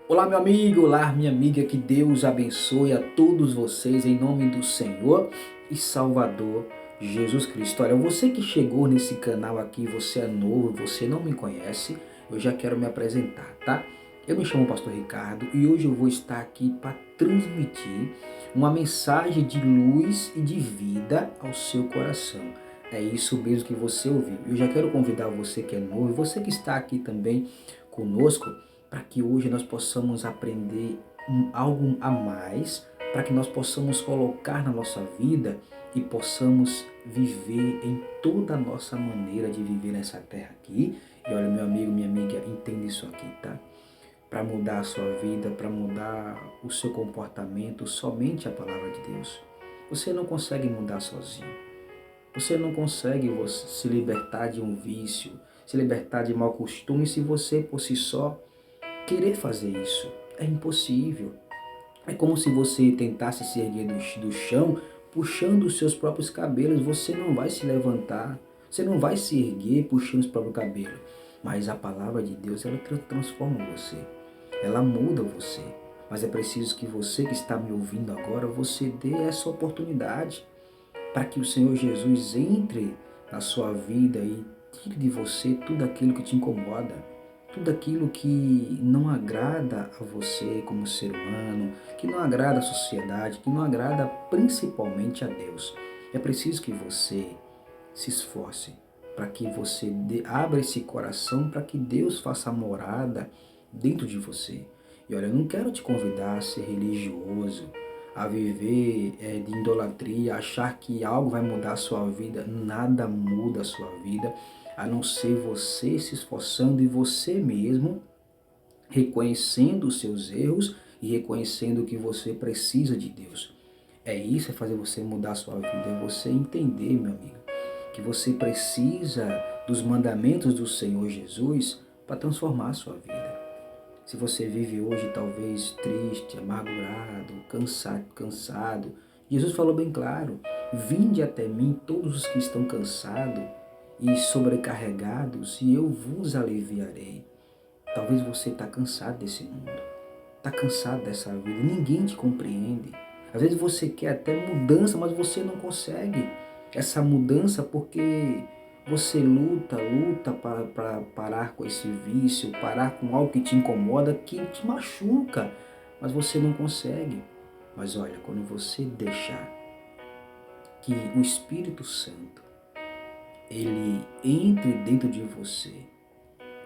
Olá, meu amigo, olá, minha amiga, que Deus abençoe a todos vocês em nome do Senhor e Salvador Jesus Cristo. Olha, você que chegou nesse canal aqui, você é novo, você não me conhece, eu já quero me apresentar, tá? Eu me chamo Pastor Ricardo e hoje eu vou estar aqui para transmitir uma mensagem de luz e de vida ao seu coração. É isso mesmo que você ouviu. Eu já quero convidar você que é novo, você que está aqui também conosco, para que hoje nós possamos aprender algo a mais, para que nós possamos colocar na nossa vida e possamos viver em toda a nossa maneira de viver nessa terra aqui. E olha, meu amigo, minha amiga, entenda isso aqui, tá? Para mudar a sua vida, para mudar o seu comportamento, somente a palavra de Deus. Você não consegue mudar sozinho. Você não consegue se libertar de um vício, se libertar de mau costume se você por si só querer fazer isso. É impossível. É como se você tentasse se erguer do chão, puxando os seus próprios cabelos. Você não vai se levantar. Você não vai se erguer puxando os próprios cabelos. Mas a palavra de Deus, ela transforma você. Ela muda você. Mas é preciso que você que está me ouvindo agora, você dê essa oportunidade para que o Senhor Jesus entre na sua vida e tire de você tudo aquilo que te incomoda, tudo aquilo que não agrada a você como ser humano, que não agrada à sociedade, que não agrada principalmente a Deus. É preciso que você se esforce para que você abra esse coração para que Deus faça morada dentro de você. E olha, eu não quero te convidar a ser religioso, a viver de idolatria, achar que algo vai mudar a sua vida. Nada muda a sua vida, a não ser você se esforçando e você mesmo reconhecendo os seus erros e reconhecendo que você precisa de Deus. É isso, é fazer você mudar a sua vida, é você entender, meu amigo, que você precisa dos mandamentos do Senhor Jesus para transformar a sua vida. Se você vive hoje talvez triste, amargurado, cansado, Jesus falou bem claro: vinde até mim todos os que estão cansados e sobrecarregados, e eu vos aliviarei. Talvez você está cansado desse mundo, está cansado dessa vida, ninguém te compreende. Às vezes você quer até mudança, mas você não consegue essa mudança porque você luta para parar com esse vício, parar com algo que te incomoda, que te machuca, mas você não consegue. Mas olha, quando você deixar que o Espírito Santo, ele entre dentro de você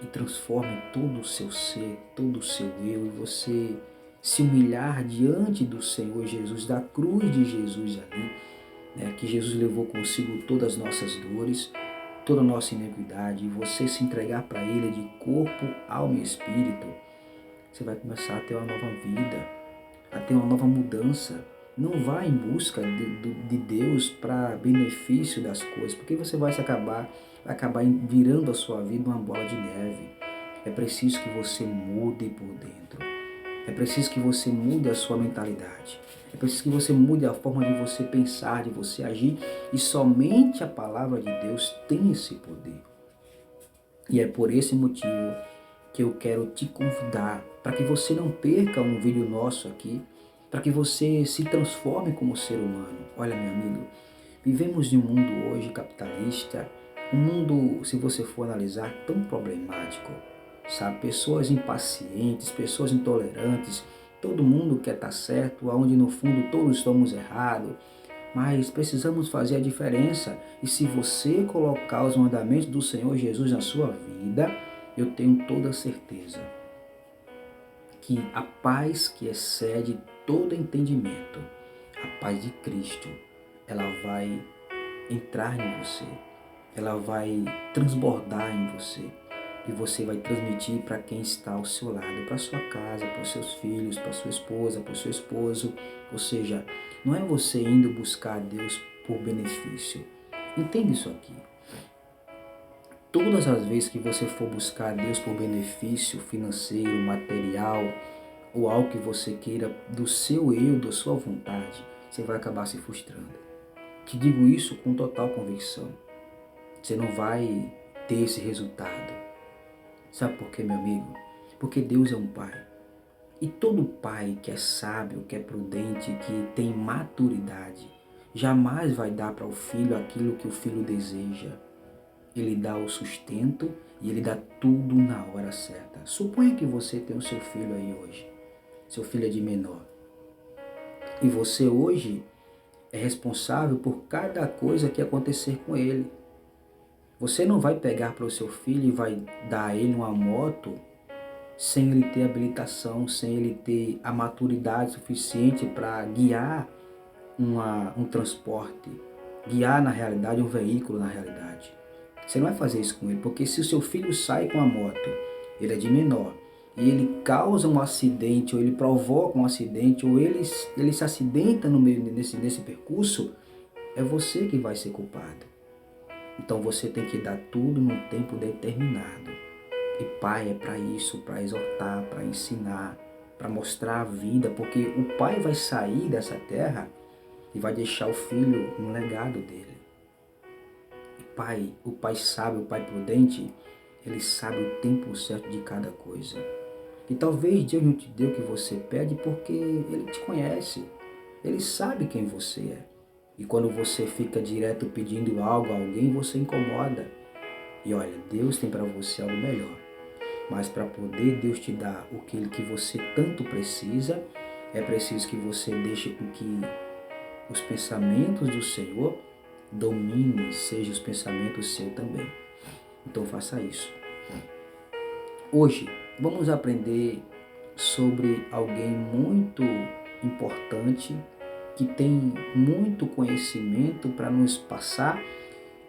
e transforme todo o seu ser, todo o seu eu, e você se humilhar diante do Senhor Jesus, da cruz de Jesus ali, né, que Jesus levou consigo todas as nossas dores, toda a nossa iniquidade, e você se entregar para Ele de corpo, alma e espírito, você vai começar a ter uma nova vida, a ter uma nova mudança. Não vá em busca de Deus para benefício das coisas, porque você vai acabar virando a sua vida uma bola de neve. É preciso que você mude por dentro. É preciso que você mude a sua mentalidade. É preciso que você mude a forma de você pensar, de você agir. E somente a palavra de Deus tem esse poder. E é por esse motivo que eu quero te convidar para que você não perca um vídeo nosso aqui, para que você se transforme como ser humano. Olha, meu amigo, vivemos em um mundo hoje capitalista, um mundo, se você for analisar, tão problemático, sabe? Pessoas impacientes, pessoas intolerantes, todo mundo quer estar certo, aonde no fundo todos estamos errados. Mas precisamos fazer a diferença. E se você colocar os mandamentos do Senhor Jesus na sua vida, eu tenho toda a certeza que a paz que excede todo entendimento, a paz de Cristo, ela vai entrar em você, ela vai transbordar em você. E você vai transmitir para quem está ao seu lado, para sua casa, para os seus filhos, para sua esposa, para o seu esposo. Ou seja, não é você indo buscar a Deus por benefício. Entende isso aqui? Todas as vezes que você for buscar a Deus por benefício financeiro, material, ou algo que você queira do seu eu, da sua vontade, você vai acabar se frustrando. Te digo isso com total convicção. Você não vai ter esse resultado. Sabe por quê, meu amigo? Porque Deus é um Pai. E todo pai que é sábio, que é prudente, que tem maturidade, jamais vai dar para o filho aquilo que o filho deseja. Ele dá o sustento e ele dá tudo na hora certa. Suponha que você tem o seu filho aí hoje. Seu filho é de menor. E você hoje é responsável por cada coisa que acontecer com ele. Você não vai pegar para o seu filho e vai dar a ele uma moto sem ele ter habilitação, sem ele ter a maturidade suficiente para guiar um transporte, guiar na realidade um veículo na realidade. Você não vai fazer isso com ele, porque se o seu filho sai com a moto, ele é de menor, e ele causa um acidente, ou ele provoca um acidente, ou ele se acidenta no meio desse percurso, é você que vai ser culpado. Então você tem que dar tudo no tempo determinado. E pai é para isso, para exortar, para ensinar, para mostrar a vida, porque o pai vai sair dessa terra e vai deixar o filho um legado dele. O pai sábio, o pai prudente, ele sabe o tempo certo de cada coisa. E talvez Deus não te dê o que você pede porque ele te conhece. Ele sabe quem você é. E quando você fica direto pedindo algo a alguém, você incomoda. E olha, Deus tem para você algo melhor. Mas para poder Deus te dar aquilo que você tanto precisa, é preciso que você deixe com que os pensamentos do Senhor dominem, sejam os pensamentos seus também. Então faça isso. Hoje vamos aprender sobre alguém muito importante que tem muito conhecimento para nos passar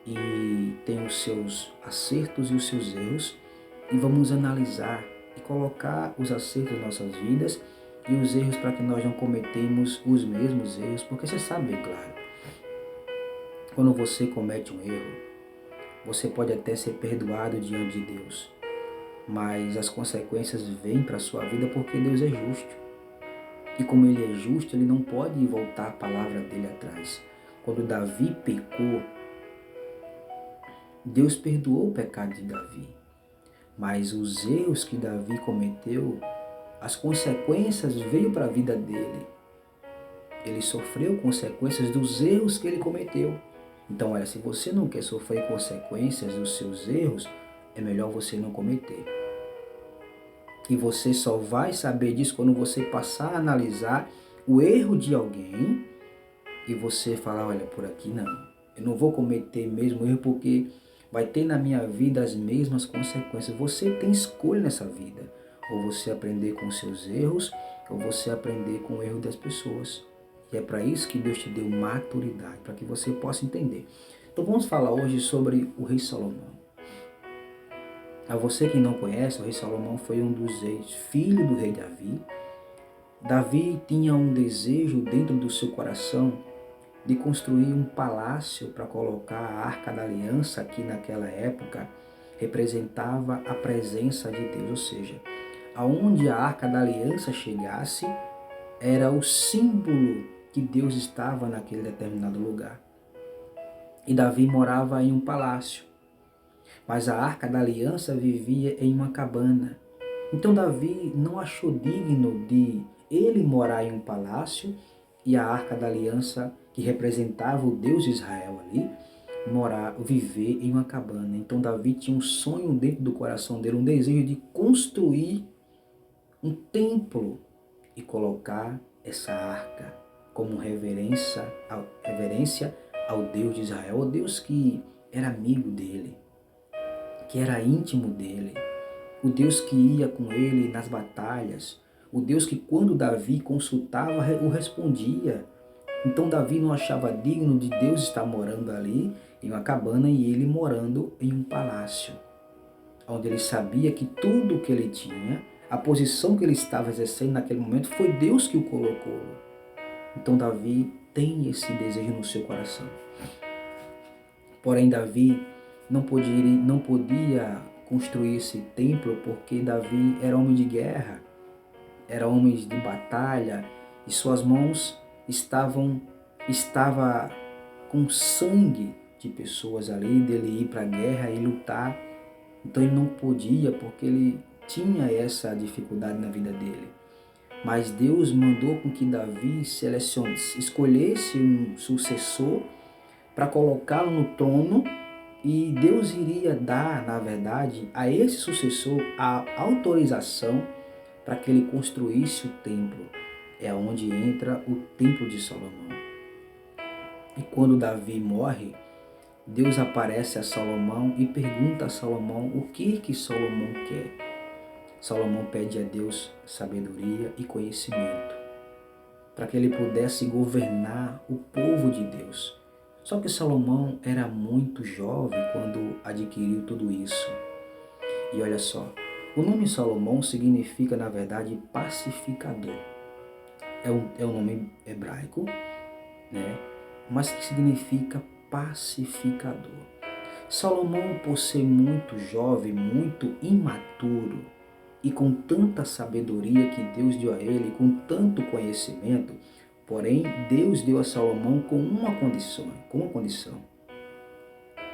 e tem os seus acertos e os seus erros, e vamos analisar e colocar os acertos das nossas vidas e os erros para que nós não cometemos os mesmos erros, porque você sabe bem claro, quando você comete um erro, você pode até ser perdoado diante de Deus, mas as consequências vêm para a sua vida porque Deus é justo. E como Ele é justo, Ele não pode voltar a palavra dele atrás. Quando Davi pecou, Deus perdoou o pecado de Davi. Mas os erros que Davi cometeu, as consequências veio para a vida dele. Ele sofreu consequências dos erros que ele cometeu. Então, olha, se você não quer sofrer consequências dos seus erros, é melhor você não cometer. E você só vai saber disso quando você passar a analisar o erro de alguém e você falar, olha, por aqui não. Eu não vou cometer mesmo erro porque vai ter na minha vida as mesmas consequências. Você tem escolha nessa vida. Ou você aprender com os seus erros, ou você aprender com o erro das pessoas. E é para isso que Deus te deu maturidade, para que você possa entender. Então vamos falar hoje sobre o rei Salomão. A você que não conhece, o rei Salomão foi um dos reis, filho do rei Davi. Davi tinha um desejo dentro do seu coração de construir um palácio para colocar a Arca da Aliança, que naquela época representava a presença de Deus, ou seja, aonde a Arca da Aliança chegasse, era o símbolo que Deus estava naquele determinado lugar. E Davi morava em um palácio, mas a Arca da Aliança vivia em uma cabana. Então Davi não achou digno de ele morar em um palácio e a Arca da Aliança, que representava o Deus de Israel ali, viver em uma cabana. Então Davi tinha um sonho dentro do coração dele, um desejo de construir um templo e colocar essa arca como reverência ao Deus de Israel, ao Deus que era amigo dele, que era íntimo dele, o Deus que ia com ele nas batalhas, o Deus que quando Davi consultava, o respondia. Então Davi não achava digno de Deus estar morando ali em uma cabana e ele morando em um palácio, onde ele sabia que tudo que ele tinha, a posição que ele estava exercendo naquele momento, foi Deus que o colocou. Então Davi tem esse desejo no seu coração. Porém Davi não podia construir esse templo porque Davi era homem de guerra, era homem de batalha e suas mãos estava com sangue de pessoas ali, dele ir para a guerra e lutar. Então ele não podia porque ele tinha essa dificuldade na vida dele. mas Deus mandou com que Davi escolhesse um sucessor para colocá-lo no trono, e Deus iria dar, na verdade, a esse sucessor a autorização para que ele construísse o templo. É onde entra o templo de Salomão. E quando Davi morre, Deus aparece a Salomão e pergunta a Salomão o que Salomão quer. Salomão pede a Deus sabedoria e conhecimento para que ele pudesse governar o povo de Deus. Só que Salomão era muito jovem quando adquiriu tudo isso. E olha só, o nome Salomão significa, na verdade, pacificador. É um nome hebraico, né? Mas que significa pacificador. Salomão, por ser muito jovem, muito imaturo e com tanta sabedoria que Deus deu a ele, com tanto conhecimento, porém Deus deu a Salomão com uma condição.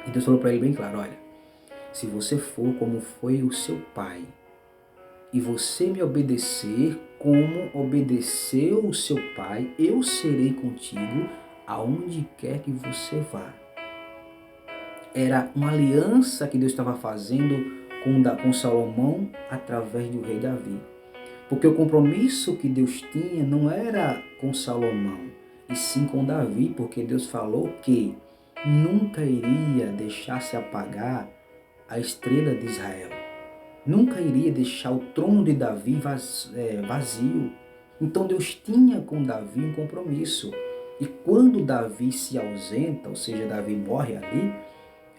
E Deus falou para ele bem claro: olha, se você for como foi o seu pai, e você me obedecer como obedeceu o seu pai, eu serei contigo aonde quer que você vá. Era uma aliança que Deus estava fazendo com Salomão através do rei Davi. Porque o compromisso que Deus tinha não era com Salomão, e sim com Davi, porque Deus falou que nunca iria deixar se apagar a estrela de Israel. Nunca iria deixar o trono de Davi vazio. Então Deus tinha com Davi um compromisso. E quando Davi se ausenta, ou seja, Davi morre ali,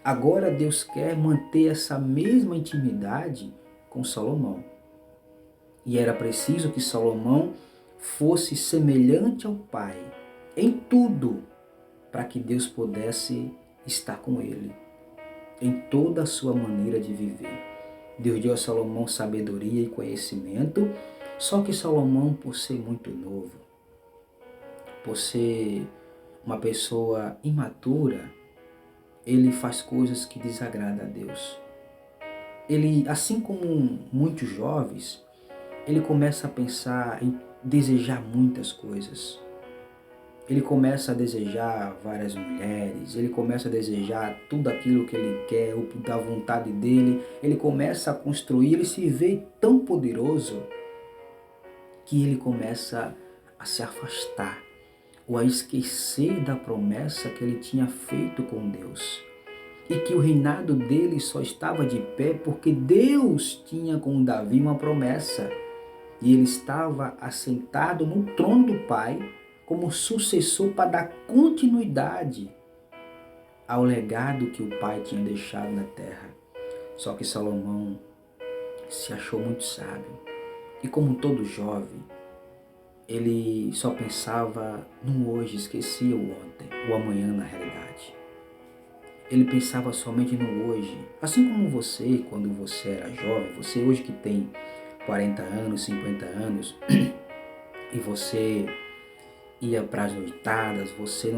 agora Deus quer manter essa mesma intimidade com Salomão. E era preciso que Salomão fosse semelhante ao pai em tudo, para que Deus pudesse estar com ele em toda a sua maneira de viver. Deus deu a Salomão sabedoria e conhecimento, só que Salomão, por ser muito novo, por ser uma pessoa imatura, ele faz coisas que desagradam a Deus. Ele, assim como muitos jovens, ele começa a pensar em desejar muitas coisas. Ele começa a desejar várias mulheres, ele começa a desejar tudo aquilo que ele quer, da vontade dele. Ele começa a construir, ele se vê tão poderoso que ele começa a se afastar ou a esquecer da promessa que ele tinha feito com Deus. E que o reinado dele só estava de pé porque Deus tinha com Davi uma promessa. E ele estava assentado no trono do Pai como sucessor para dar continuidade ao legado que o Pai tinha deixado na terra. Só que Salomão se achou muito sábio. E como todo jovem, ele só pensava no hoje, esquecia o ontem, o amanhã na realidade. Ele pensava somente no hoje. Assim como você, quando você era jovem, você hoje que tem 40 anos, 50 anos, e você ia para as noitadas, você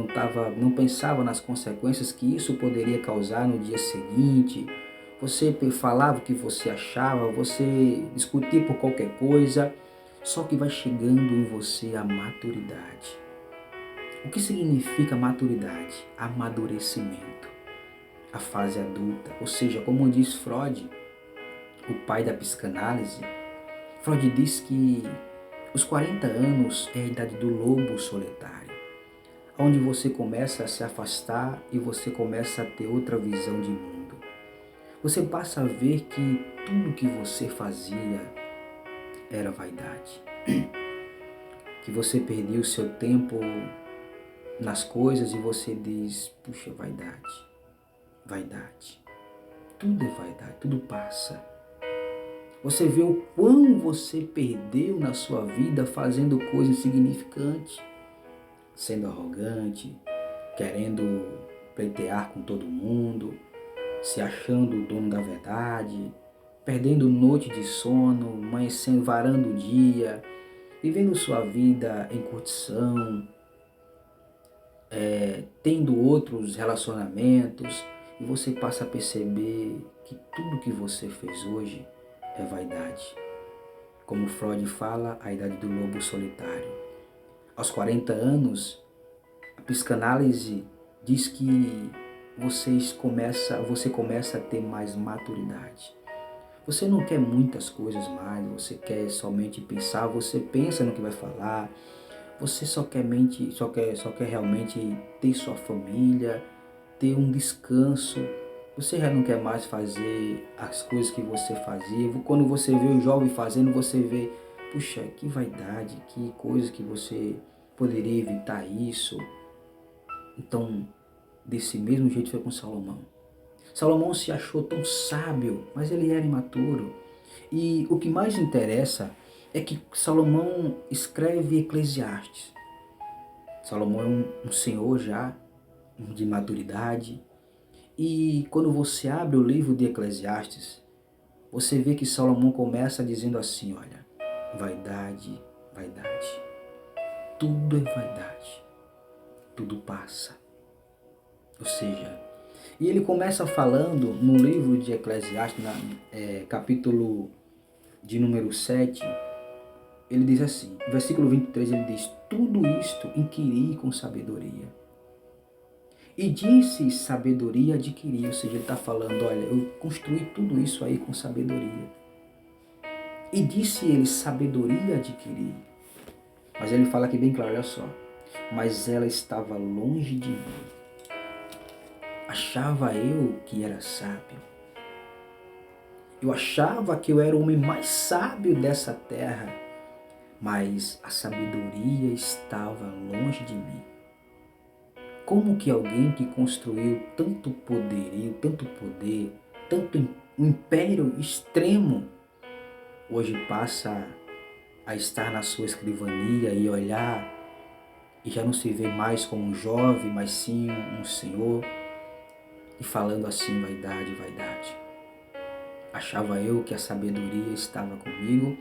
não pensava nas consequências que isso poderia causar no dia seguinte. Você falava o que você achava, você discutia por qualquer coisa, só que vai chegando em você a maturidade. O que significa maturidade? Amadurecimento. A fase adulta, ou seja, como diz Freud, o pai da psicanálise, Freud diz que os 40 anos é a idade do lobo solitário, onde você começa a se afastar e você começa a ter outra visão de mundo. Você passa a ver que tudo que você fazia era vaidade. Que você perdia o seu tempo nas coisas e você diz, puxa, vaidade, vaidade. Tudo é vaidade, tudo passa. Você vê o quão você perdeu na sua vida fazendo coisas insignificantes, sendo arrogante, querendo pleitear com todo mundo, se achando o dono da verdade, perdendo noite de sono, amanhecendo, varando o dia, vivendo sua vida em curtição, tendo outros relacionamentos, e você passa a perceber que tudo que você fez hoje é vaidade. Como Freud fala, a idade do lobo solitário. Aos 40 anos, a psicanálise diz que você começa a ter mais maturidade. Você não quer muitas coisas mais, você quer somente pensar, você pensa no que vai falar, você só quer realmente ter sua família, ter um descanso. Você já não quer mais fazer as coisas que você fazia. Quando você vê o jovem fazendo, você vê, puxa, que vaidade, que coisa que você poderia evitar isso. Então, desse mesmo jeito foi com Salomão. Salomão se achou tão sábio, mas ele era imaturo. E o que mais interessa é que Salomão escreve Eclesiastes. Salomão é um senhor já, de maturidade. E quando você abre o livro de Eclesiastes, você vê que Salomão começa dizendo assim, olha, vaidade, vaidade. Tudo é vaidade. Tudo passa. Ou seja, e ele começa falando no livro de Eclesiastes, capítulo de número 7, ele diz assim, versículo 23, ele diz, tudo isto inquiri com sabedoria. E disse sabedoria adquiri, ou seja, ele está falando, olha, eu construí tudo isso aí com sabedoria. E disse ele, sabedoria adquiri. Mas ele fala aqui bem claro, olha só, mas ela estava longe de mim. Achava eu que era sábio. Eu achava que eu era o homem mais sábio dessa terra, mas a sabedoria estava longe de mim. Como que alguém que construiu tanto poderio, tanto poder, tanto um império extremo, hoje passa a estar na sua escrivania e olhar e já não se vê mais como um jovem, mas sim um senhor, e falando assim, vaidade, vaidade. Achava eu que a sabedoria estava comigo,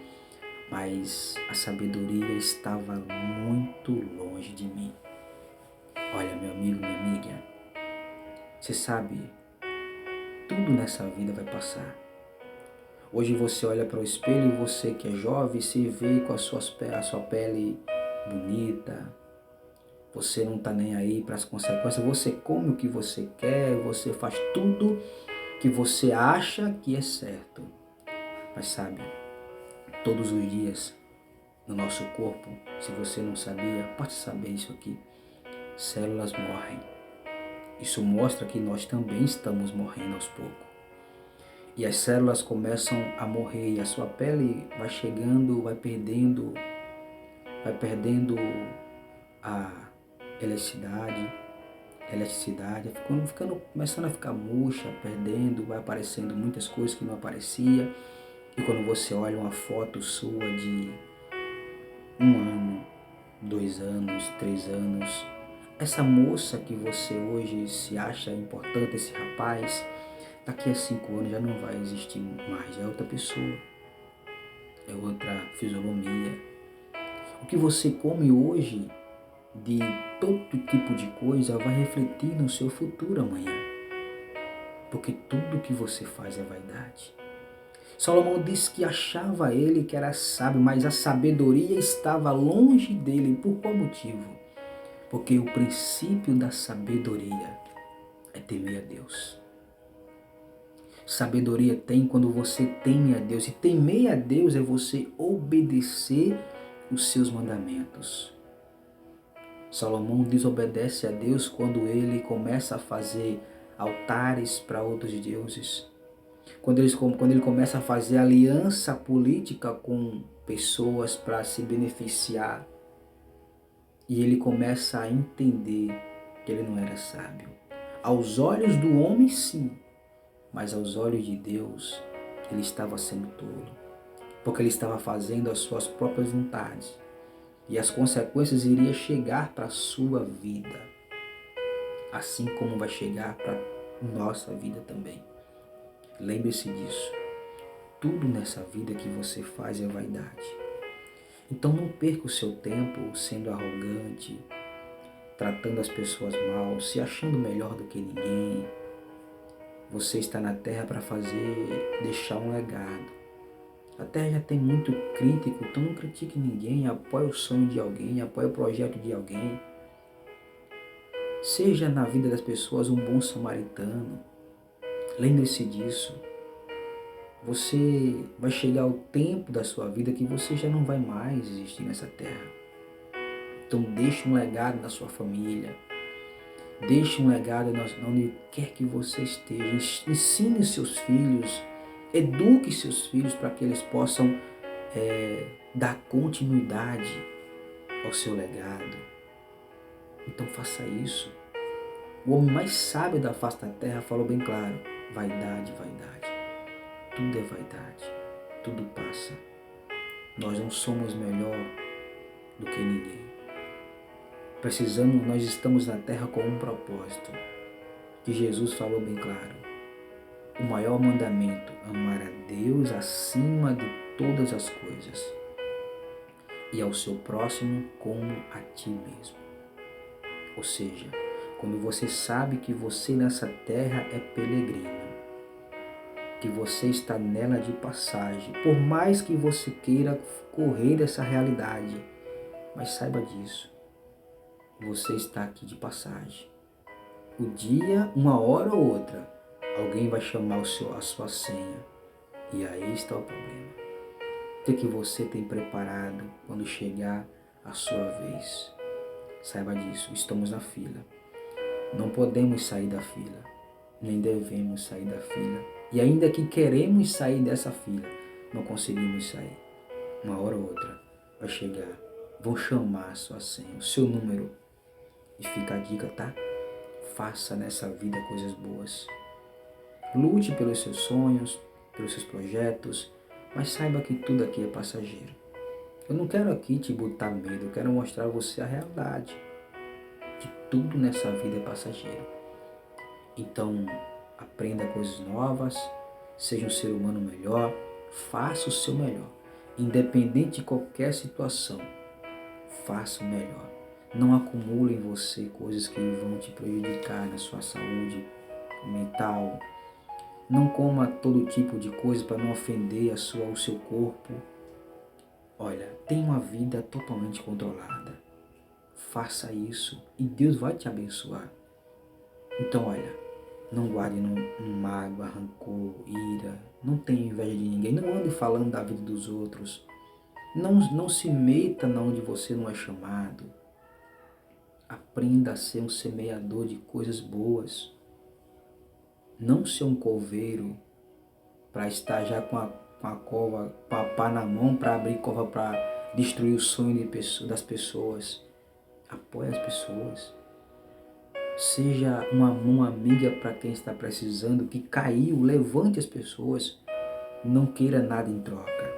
mas a sabedoria estava muito longe de mim. Olha, meu amigo, minha amiga, você sabe, tudo nessa vida vai passar. Hoje você olha para o espelho e você que é jovem se vê com a sua pele bonita, você não está nem aí para as consequências, você come o que você quer, você faz tudo que você acha que é certo. Mas sabe, todos os dias no nosso corpo, se você não sabia, pode saber isso aqui, células morrem. Isso mostra que nós também estamos morrendo aos poucos. E as células começam a morrer e a sua pele vai chegando, vai perdendo a elasticidade, começando a ficar murcha, perdendo, vai aparecendo muitas coisas que não aparecia. E quando você olha uma foto sua de 1 ano, 2 anos, 3 anos, essa moça que você hoje se acha importante, esse rapaz, daqui a 5 anos já não vai existir mais, é outra pessoa, é outra fisionomia. O que você come hoje, de todo tipo de coisa, vai refletir no seu futuro amanhã. Porque tudo que você faz é vaidade. Salomão disse que achava ele que era sábio, mas a sabedoria estava longe dele. Por qual motivo? Porque o princípio da sabedoria é temer a Deus. Sabedoria tem quando você teme a Deus. E temer a Deus é você obedecer os seus mandamentos. Salomão desobedece a Deus quando ele começa a fazer altares para outros deuses. Quando ele começa a fazer aliança política com pessoas para se beneficiar. E ele começa a entender que ele não era sábio. Aos olhos do homem, sim. Mas aos olhos de Deus, ele estava sendo tolo. Porque ele estava fazendo as suas próprias vontades. E as consequências iriam chegar para a sua vida. Assim como vai chegar para a nossa vida também. Lembre-se disso. Tudo nessa vida que você faz é vaidade. Então não perca o seu tempo sendo arrogante, tratando as pessoas mal, se achando melhor do que ninguém. Você está na terra para deixar um legado. A terra já tem muito crítico, então não critique ninguém, apoie o sonho de alguém, apoie o projeto de alguém. Seja na vida das pessoas um bom samaritano. Lembre-se disso. Você vai chegar ao tempo da sua vida que você já não vai mais existir nessa terra. Então deixe um legado na sua família. Deixe um legado onde quer que você esteja. Ensine seus filhos. Eduque seus filhos para que eles possam dar continuidade ao seu legado. Então faça isso. O homem mais sábio da face da terra falou bem claro: vaidade, vaidade. Tudo é vaidade. Tudo passa. Nós não somos melhor do que ninguém. Nós estamos na terra com um propósito. Que Jesus falou bem claro. O maior mandamento: amar a Deus acima de todas as coisas e ao seu próximo como a ti mesmo. Ou seja, quando você sabe que você nessa terra é peregrino, que você está nela de passagem, por mais que você queira correr dessa realidade, mas saiba disso, você está aqui de passagem. O dia, uma hora ou outra, alguém vai chamar a sua senha, e aí está o problema. O que você tem preparado quando chegar a sua vez? Saiba disso, estamos na fila. Não podemos sair da fila, nem devemos sair da fila. E ainda que queremos sair dessa fila, não conseguimos sair. Uma hora ou outra vai chegar, vão chamar a sua senha, o seu número. E fica a dica, tá? Faça nessa vida coisas boas. Lute pelos seus sonhos, pelos seus projetos, mas saiba que tudo aqui é passageiro. Eu não quero aqui te botar medo, eu quero mostrar a você a realidade. Que tudo nessa vida é passageiro. Então, aprenda coisas novas, seja um ser humano melhor, faça o seu melhor. Independente de qualquer situação, faça o melhor. Não acumule em você coisas que vão te prejudicar na sua saúde mental. Não coma todo tipo de coisa para não ofender o seu corpo. Olha, tenha uma vida totalmente controlada. Faça isso e Deus vai te abençoar. Então, olha, não guarde no mágoa, rancor, ira. Não tenha inveja de ninguém. Não ande falando da vida dos outros. Não se meta onde você não é chamado. Aprenda a ser um semeador de coisas boas. Não ser um coveiro para estar já com a cova, com a pá na mão para abrir cova para destruir o sonho das pessoas. Apoie as pessoas. Seja uma mão amiga para quem está precisando, que caiu, levante as pessoas. Não queira nada em troca.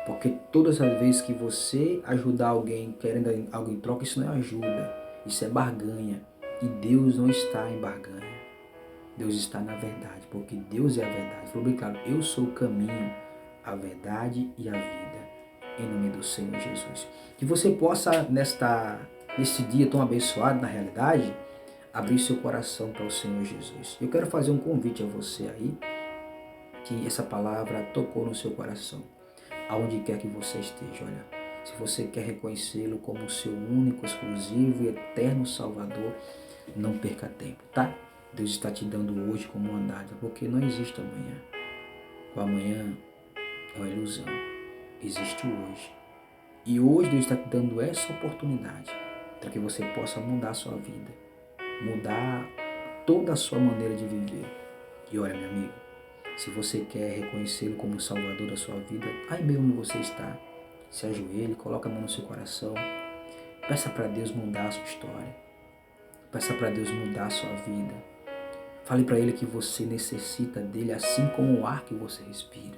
Porque todas as vezes que você ajudar alguém querendo algo em troca, isso não é ajuda, isso é barganha. E Deus não está em barganha. Deus está na verdade, porque Deus é a verdade. Falou bem claro, eu sou o caminho, a verdade e a vida. Em nome do Senhor Jesus. Que você possa, nesse dia tão abençoado na realidade, abrir seu coração para o Senhor Jesus. Eu quero fazer um convite a você aí, que essa palavra tocou no seu coração, aonde quer que você esteja. Olha, se você quer reconhecê-lo como seu único, exclusivo e eterno Salvador, não perca tempo, tá? Deus está te dando hoje como uma dádiva, porque não existe amanhã. O amanhã é uma ilusão, existe o hoje. E hoje Deus está te dando essa oportunidade para que você possa mudar a sua vida, mudar toda a sua maneira de viver. E olha, meu amigo, se você quer reconhecê-lo como o Salvador da sua vida, aí mesmo onde você está, se ajoelhe, coloque a mão no seu coração, peça para Deus mudar a sua história, peça para Deus mudar a sua vida. Fale para Ele que você necessita dEle assim como o ar que você respira.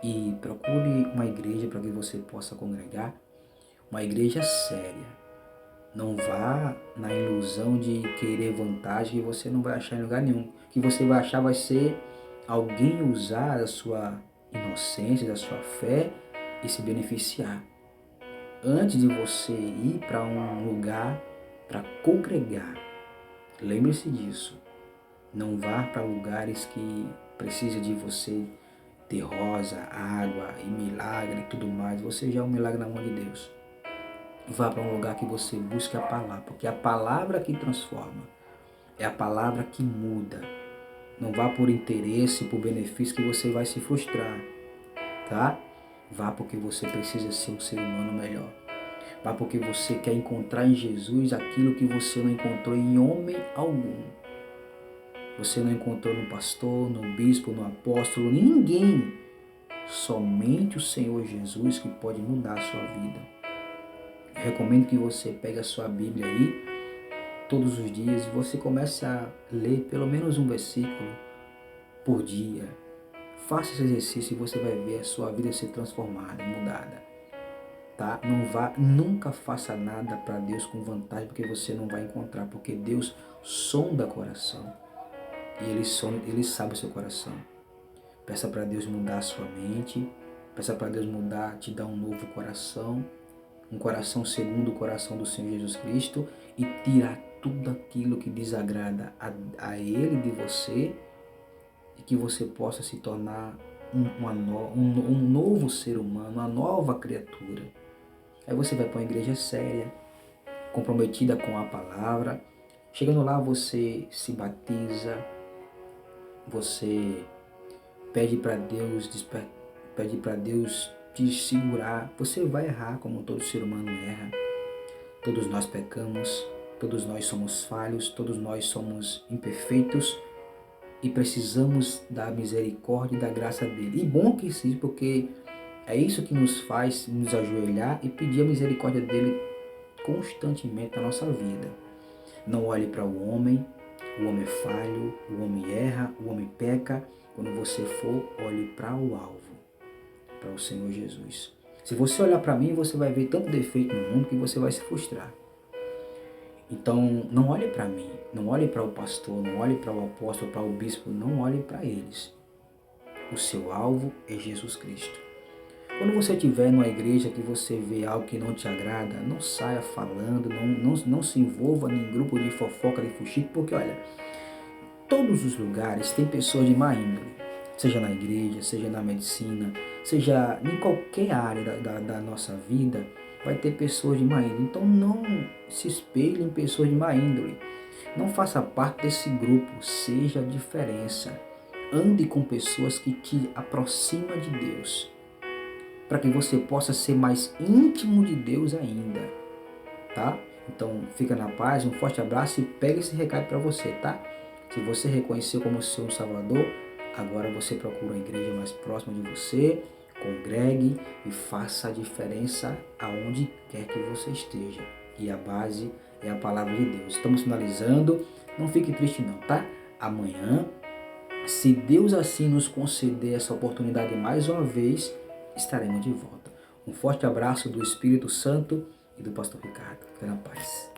E procure uma igreja para que você possa congregar, uma igreja séria. Não vá na ilusão de querer vantagem que você não vai achar em lugar nenhum. O que você vai achar vai ser alguém usar a sua inocência, da sua fé e se beneficiar. Antes de você ir para um lugar para congregar, lembre-se disso. Não vá para lugares que precisa de você ter rosa, água e milagre e tudo mais. Você já é um milagre na mão de Deus. Vá para um lugar que você busque a palavra, porque é a palavra que transforma, é a palavra que muda. Não vá por interesse, por benefício que você vai se frustrar, tá? Vá porque você precisa ser um ser humano melhor. Vá porque você quer encontrar em Jesus aquilo que você não encontrou em homem algum. Você não encontrou no pastor, no bispo, no apóstolo, ninguém. Somente o Senhor Jesus que pode mudar a sua vida. Eu recomendo que você pegue a sua Bíblia aí, todos os dias, e você comece a ler pelo menos um versículo por dia. Faça esse exercício e você vai ver a sua vida ser transformada, mudada. Tá? Nunca faça nada para Deus com vantagem, porque você não vai encontrar, porque Deus sonda coração. E Ele sabe o seu coração. Peça para Deus mudar a sua mente. Peça para Deus mudar, te dar um novo coração. Um coração segundo o coração do Senhor Jesus Cristo. E tirar tudo aquilo que desagrada a Ele de você. E que você possa se tornar um novo ser humano, uma nova criatura. Aí você vai para uma igreja séria, comprometida com a palavra. Chegando lá você se batiza. Você pede para Deus te segurar. Você vai errar como todo ser humano erra. Todos nós pecamos, todos nós somos falhos, todos nós somos imperfeitos e precisamos da misericórdia e da graça dele. E bom que seja, porque é isso que nos faz nos ajoelhar e pedir a misericórdia dele constantemente na nossa vida. Não olhe para o homem é falho, o homem erra, o homem peca. Quando você for, olhe para o alvo, para o Senhor Jesus. Se você olhar para mim, você vai ver tanto defeito no mundo que você vai se frustrar. Então, não olhe para mim, não olhe para o pastor, não olhe para o apóstolo, para o bispo, não olhe para eles. O seu alvo é Jesus Cristo. Quando você estiver numa igreja que você vê algo que não te agrada, não saia falando, não se envolva em grupo de fofoca, de fuxico, porque olha, todos os lugares tem pessoas de má índole, seja na igreja, seja na medicina, seja em qualquer área da nossa vida, vai ter pessoas de má índole. Então não se espelhe em pessoas de má índole, não faça parte desse grupo, seja a diferença. Ande com pessoas que te aproximam de Deus, para que você possa ser mais íntimo de Deus ainda, tá? Então fica na paz, um forte abraço e pega esse recado para você, tá? Se você reconheceu como seu Salvador, agora você procura a igreja mais próxima de você, congregue e faça a diferença aonde quer que você esteja. E a base é a palavra de Deus. Estamos finalizando, não fique triste não, tá? Amanhã, se Deus assim nos conceder essa oportunidade mais uma vez, estaremos de volta. Um forte abraço do Espírito Santo e do Pastor Ricardo. Fique na paz.